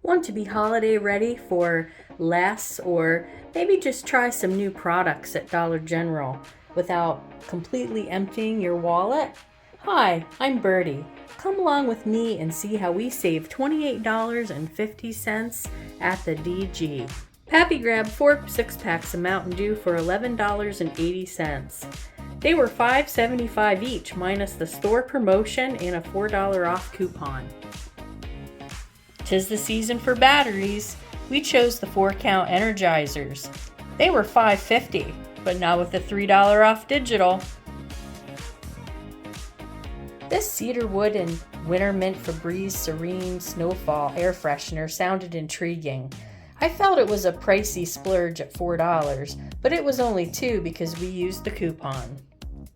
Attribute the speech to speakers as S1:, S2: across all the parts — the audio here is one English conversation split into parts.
S1: Want to be holiday ready for less, or maybe just try some new products at Dollar General without completely emptying your wallet? Hi, I'm Birdie. Come along with me and see how we save $28.50 at the DG. Pappy grabbed 4 6-packs of Mountain Dew for $11.80. They were $5.75 each minus the store promotion and a $4 off coupon. 'Tis the season for batteries. We chose the 4-count Energizers. They were $5.50, but now with the $3 off digital. This cedarwood and winter mint Febreze Serene Snowfall air freshener sounded intriguing. I felt it was a pricey splurge at $4, but it was only $2 because we used the coupon.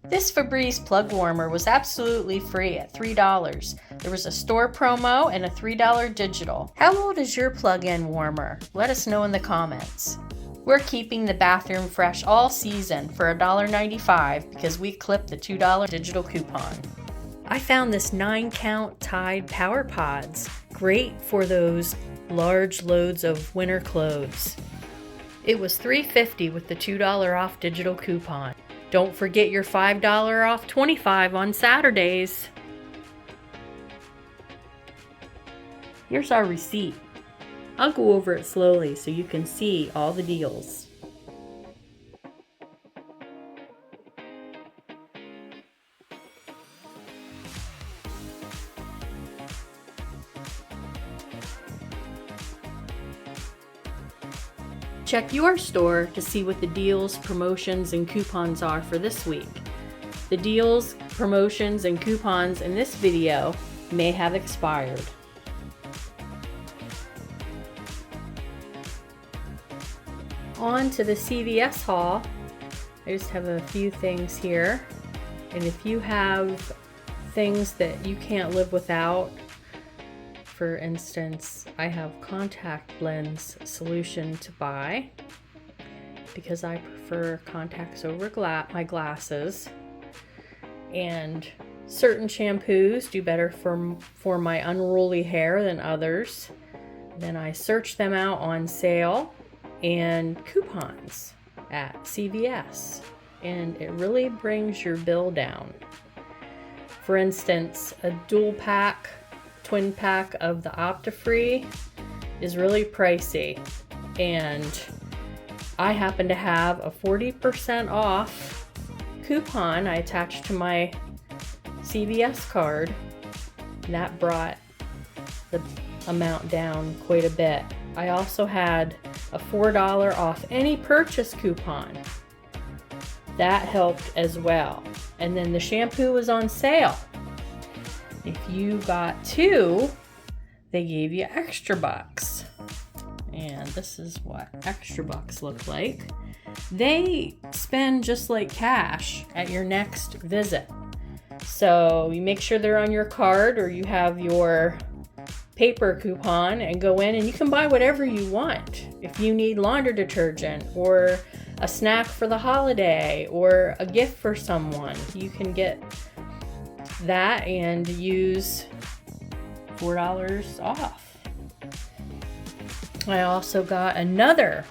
S1: This Febreze plug warmer was absolutely free at $3. There was a store promo and a $3 digital. How old is your plug-in warmer? Let us know in the comments. We're keeping the bathroom fresh all season for $1.95 because we clipped the $2 digital coupon. I found this 9-count Tide Power Pods. Great for those large loads of winter clothes. It was $3.50 with the $2 off digital coupon. Don't forget your $5 off 25 on Saturdays. Here's our receipt. I'll go over it slowly so you can see all the deals. Check your store to see what the deals, promotions, and coupons are for this week. The deals, promotions, and coupons in this video may have expired. On to the CVS haul. I just have a few things here. And if you have things that you can't live without, for instance, I have contact lens solution to buy because I prefer contacts over my glasses, and certain shampoos do better for my unruly hair than others. Then I search them out on sale and coupons at CVS, and it really brings your bill down. For instance, a twin pack of the Optifree is really pricey, and I happen to have a 40% off coupon I attached to my CVS card, and that brought the amount down quite a bit. I also had a $4 off any purchase coupon. That helped as well. And then the shampoo was on sale. If you got 2, they gave you extra bucks. And this is what extra bucks look like. They spend just like cash at your next visit. So you make sure they're on your card, or you have your paper coupon, and go in and you can buy whatever you want. If you need laundry detergent or a snack for the holiday or a gift for someone, you can get that and use $4 off. I also got another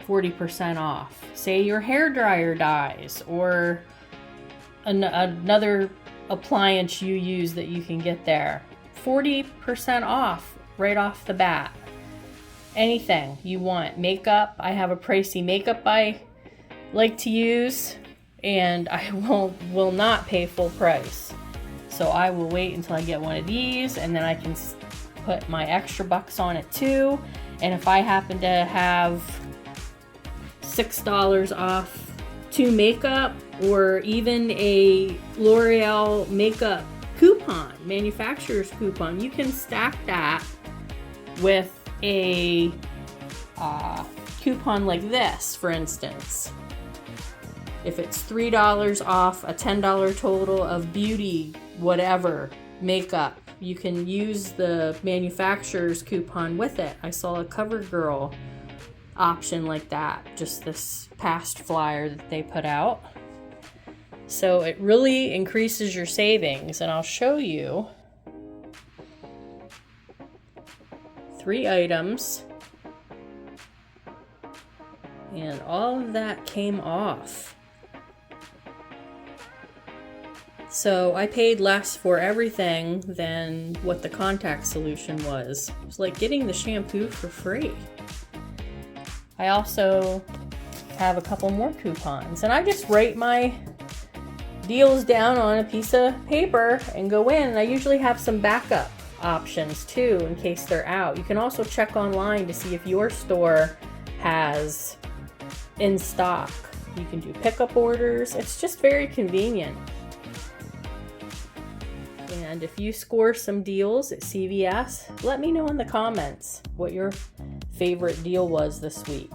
S1: 40% off. Say your hair dryer dies, or another appliance you use that you can get there. 40% off right off the bat. Anything you want. Makeup. I have a pricey makeup I like to use, and I will not pay full price. So I will wait until I get one of these, and then I can put my extra bucks on it too. And if I happen to have $6 off 2 makeup, or even a L'Oreal makeup coupon, manufacturer's coupon, you can stack that with a coupon like this, for instance. If it's $3 off a $10 total of beauty, whatever, makeup, you can use the manufacturer's coupon with it. I saw a CoverGirl option like that, just this past flyer that they put out. So it really increases your savings, and I'll show you 3 items. And all of that came off. So I paid less for everything than what the contact solution was. It was like getting the shampoo for free. I also have a couple more coupons, and I just write my deals down on a piece of paper and go in, and I usually have some backup options too in case they're out. You can also check online to see if your store has in stock. You can do pickup orders. It's just very convenient. And if you score some deals at CVS, let me know in the comments what your favorite deal was this week.